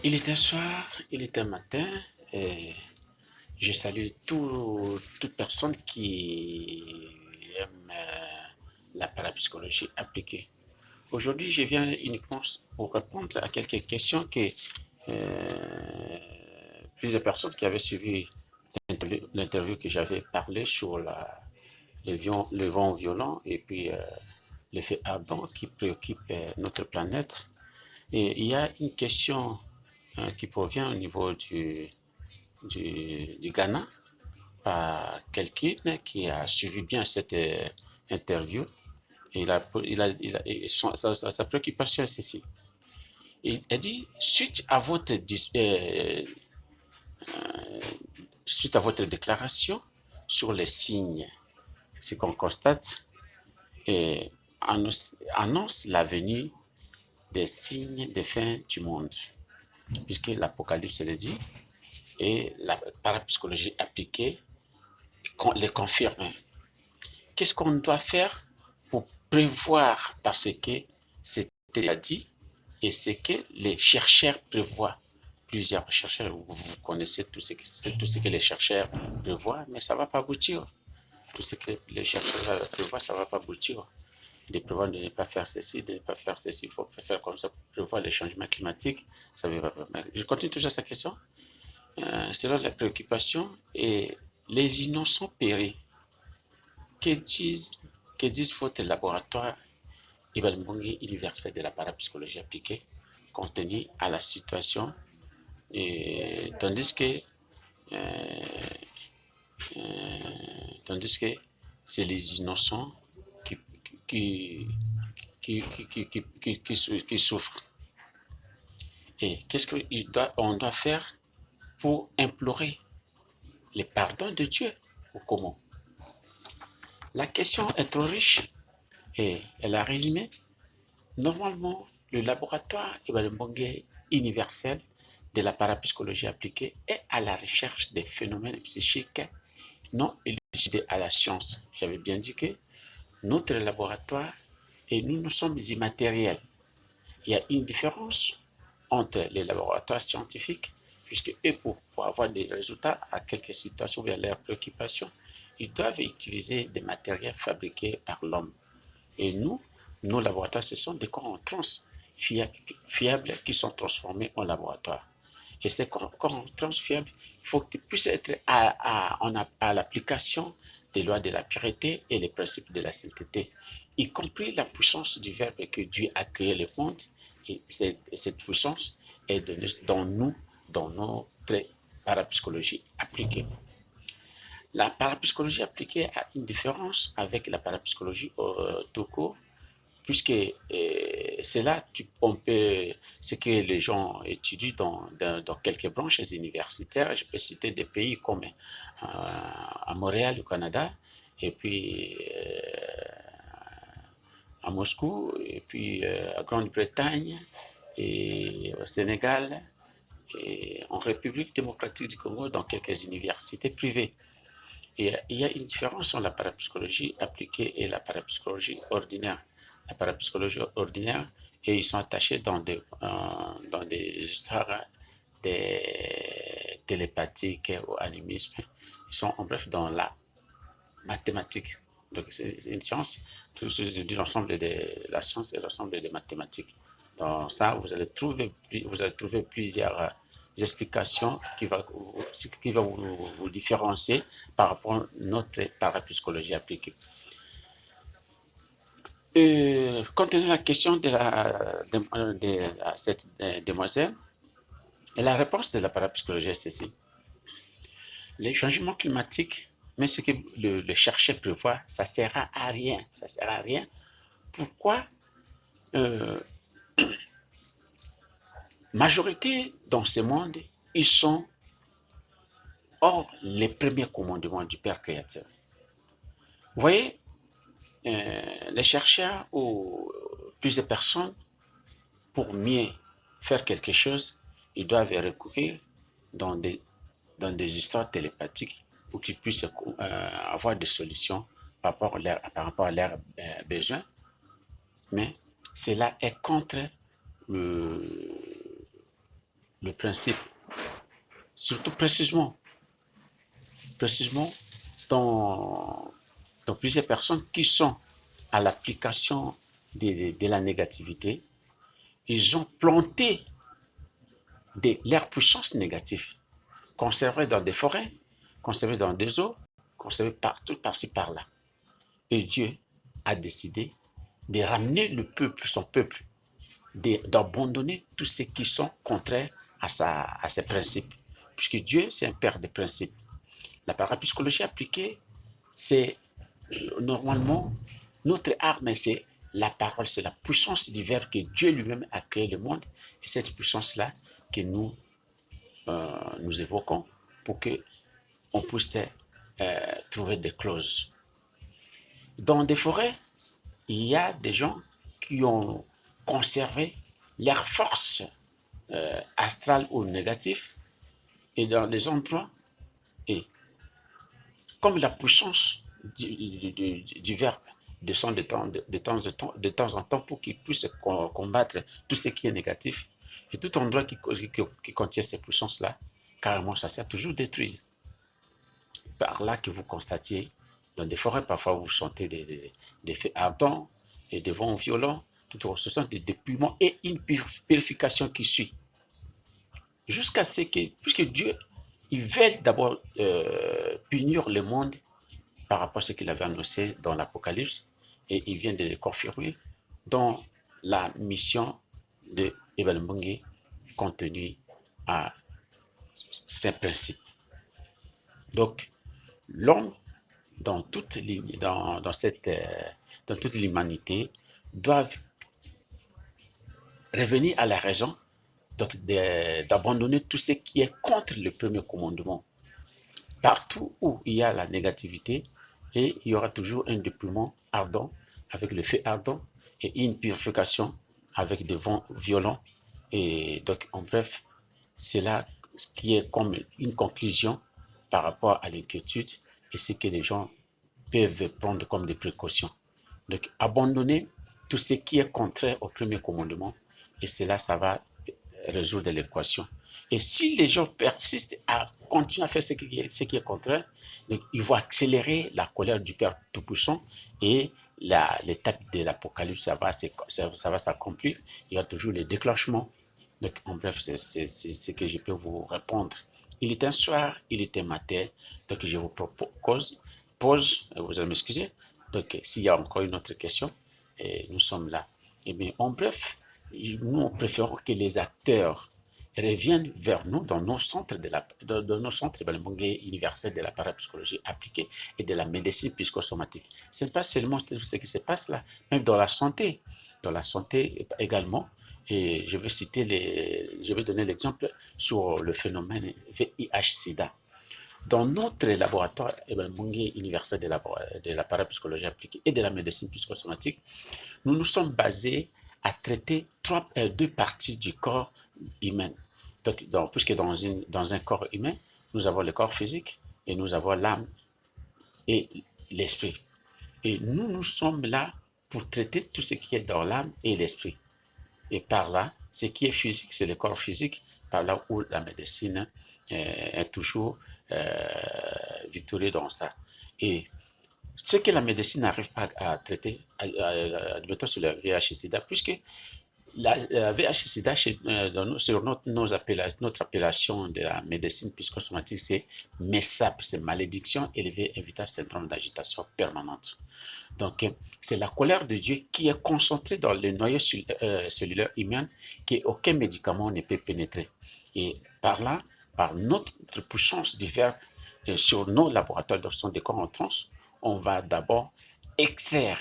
Il était un soir, il était un matin, et je salue toute personne qui aime la parapsychologie appliquée. Aujourd'hui, je viens uniquement pour répondre à quelques questions que euh, plusieurs personnes qui avaient suivi l'interview que j'avais parlé sur le vent violent et puis l'effet ardent qui préoccupe notre planète. Et il y a une question qui provient au niveau du Ghana par quelqu'un qui a suivi bien cette interview. Et sa préoccupation est ceci. Il dit, suite à votre déclaration sur les signes, ce qu'on constate et annonce la venue des signes de fin du monde, puisque l'Apocalypse le dit, et la parapsychologie appliquée les confirme. Qu'est-ce qu'on doit faire pour prévoir, parce que c'était dit et c'est que les chercheurs prévoient. Plusieurs chercheurs, vous connaissez tout ce que les chercheurs prévoient, mais ça ne va pas aboutir. Tout ce que les chercheurs prévoient, ça ne va pas aboutir. De prévoir de ne pas faire ceci, de ne pas faire ceci, il faut faire comme ça pour prévoir les changements climatiques. Ça va pas. Je continue toujours cette question. Selon la préoccupation et les innocents péris. Que disent, que disent votre laboratoire Ibalmbongi universel de la parapsychologie appliquée compte tenu à la situation, et euh, tandis que c'est les innocents qui, qui, qui souffrent. Et qu'est-ce qu'on doit faire pour implorer le pardon de Dieu ou comment? La question est trop riche et elle a résumé. Normalement, le laboratoire Ibalmbongue universel de la parapsychologie appliquée est à la recherche des phénomènes psychiques non élucidés à la science. J'avais bien dit que notre laboratoire et nous sommes immatériels. Il y a une différence entre les laboratoires scientifiques, puisque eux, pour avoir des résultats à quelques situations vers leurs préoccupations, ils doivent utiliser des matériels fabriqués par l'homme. Et nous, nos laboratoires, ce sont des corps en trans fiables qui sont transformés en laboratoire. Et ces corps en trans fiables, il faut qu'ils puissent être à l'application des lois de la pureté et les principes de la sainteté, y compris la puissance du Verbe que Dieu a créé le monde. Et cette puissance est dans nous, dans notre parapsychologie appliquée. La parapsychologie appliquée a une différence avec la parapsychologie tout court, puisque c'est là on peut, ce que les gens étudient dans quelques branches universitaires. Je peux citer des pays comme à Montréal, au Canada, et puis à Moscou, et puis à Grande-Bretagne, et au Sénégal, et en République démocratique du Congo, dans quelques universités privées. Et il y a une différence entre la parapsychologie appliquée et la parapsychologie ordinaire. La parapsychologie ordinaire, et ils sont attachés dans des histoires des télépathiques ou animisme. Ils sont en bref dans la mathématique. Donc c'est une science, tout l'ensemble de la science et l'ensemble des mathématiques. Dans ça, vous allez trouver plusieurs explications qui va vous différencier par rapport à notre parapsychologie appliquée. Concernant la question de cette demoiselle, et la réponse de la parapsychologie est ceci. Les changements climatiques, mais ce que le chercheur prévoit, ça ne sert à rien. Ça sert à rien. Pourquoi euh, majorité dans ce monde, ils sont hors les premiers commandements du Père Créateur. Vous voyez, les chercheurs ou plusieurs personnes, pour mieux faire quelque chose, ils doivent recourir dans des, dans des histoires télépathiques pour qu'ils puissent avoir des solutions par rapport à leurs besoins. Mais cela est contre le, le principe, surtout précisément dans, dans plusieurs personnes qui sont à l'application de la négativité, ils ont planté leur puissance négative, conservée dans des forêts, conservée dans des eaux, conservée partout, par-ci, par-là. Et Dieu a décidé de ramener le peuple, son peuple, d'abandonner tous ceux qui sont contraires à ses principes. Puisque Dieu, c'est un père de principes. La parapsychologie appliquée, c'est normalement notre arme, c'est la parole, c'est la puissance divine que Dieu lui-même a créé le monde. Et cette puissance-là que nous évoquons pour que on puisse trouver des clauses. Dans des forêts, il y a des gens qui ont conservé leur force astrale ou négative, et dans des endroits, et comme la puissance du verbe descend de temps en temps pour qu'il puisse combattre tout ce qui est négatif, et tout endroit qui contient ces puissances-là, carrément, ça s'est toujours détruit. Par là que vous constatiez, dans des forêts, parfois vous sentez des feux ardents et des vents violents, ce sont des dépouillements et une purification qui suit. Jusqu'à ce que, puisque Dieu, il veut d'abord punir le monde par rapport à ce qu'il avait annoncé dans l'Apocalypse, et il vient de le confirmer dans la mission de Ebel Mbongue contenue à ces principes. Donc, l'homme, dans toute l'humanité, doit revenir à la raison, donc d'abandonner tout ce qui est contre le premier commandement. Partout où il y a la négativité, et il y aura toujours un déploiement ardent, avec le feu ardent, et une purification avec des vents violents. Et donc, en bref, c'est là ce qui est comme une conclusion par rapport à l'inquiétude et ce que les gens peuvent prendre comme des précautions. Donc, abandonner tout ce qui est contraire au premier commandement, et cela, ça va résoudre l'équation. Et si les gens persistent à continuer à faire ce qui est contraire, donc ils vont accélérer la colère du Père Tout-Puissant, et l'étape de l'Apocalypse, ça va s'accomplir. Il y a toujours les déclenchements. Donc, en bref, c'est ce que je peux vous répondre. Il est un soir, il est un matin, donc je vous propose, vous allez m'excuser. Donc, s'il y a encore une autre question, nous sommes là. Et bien, en bref, nous préférons que les acteurs reviennent vers nous dans nos centres dans nos centres universels de la parapsychologie appliquée et de la médecine psychosomatique. Ce n'est pas seulement ce qui se passe là, même dans la santé. Dans la santé également. Et je vais donner l'exemple sur le phénomène VIH-Sida. Dans notre laboratoire universel de la parapsychologie appliquée et de la médecine psychosomatique, nous nous sommes basés à traiter deux parties du corps humain. Puisque dans un corps humain, nous avons le corps physique et nous avons l'âme et l'esprit. Et nous sommes là pour traiter tout ce qui est dans l'âme et l'esprit. Et par là, ce qui est physique, c'est le corps physique, par là où la médecine est toujours victorieuse dans ça. Et ce que la médecine n'arrive pas à traiter, admettons sur le VIH-Sida, puisque la VIH-Sida, sur notre appellation de la médecine psychosomatique, c'est MESAP, c'est malédiction élevée évitant syndrome d'agitation permanente. Donc, c'est la colère de Dieu qui est concentrée dans le noyau cellulaire humain qu'aucun médicament ne peut pénétrer. Et par là, par notre puissance diverse sur nos laboratoires de son décor en trans, on va d'abord extraire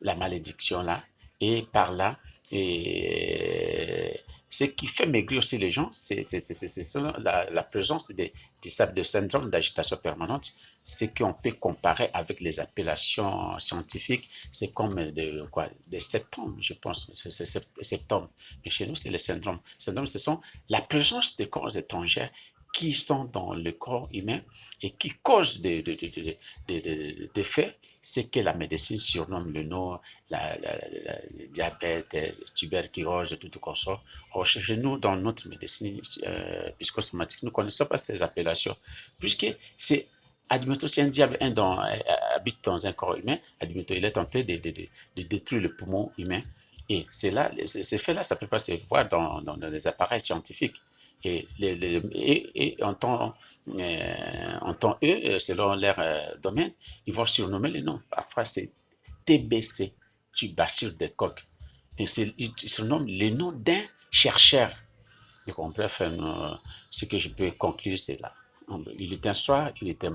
la malédiction là, et par là, ce qui fait maigrir aussi les gens, c'est la présence de syndrome d'agitation permanente. Ce qu'on peut comparer avec les appellations scientifiques, c'est comme des symptômes, je pense, c'est symptômes. Mais chez nous, c'est les syndromes. Les syndromes, ce sont la présence de corps étrangers qui sont dans le corps humain et qui causent des faits, c'est que la médecine surnomme le nom, le diabète, tuberculose, tout comme ça. Or, chez nous, dans notre médecine psychosomatique, nous ne connaissons pas ces appellations, puisque c'est admettons, si un diable habite dans un corps humain, admettons, il est tenté de détruire le poumon humain. Et c'est là, ces faits-là, ça ne peut pas se voir dans les appareils scientifiques. Et en temps eux, selon leur domaine, ils vont surnommer les noms. Parfois, c'est TBC, tubacille de coq. Et ils surnomment les noms d'un chercheur. Donc, bref, ce que je peux conclure, c'est là. Il était un soir, il était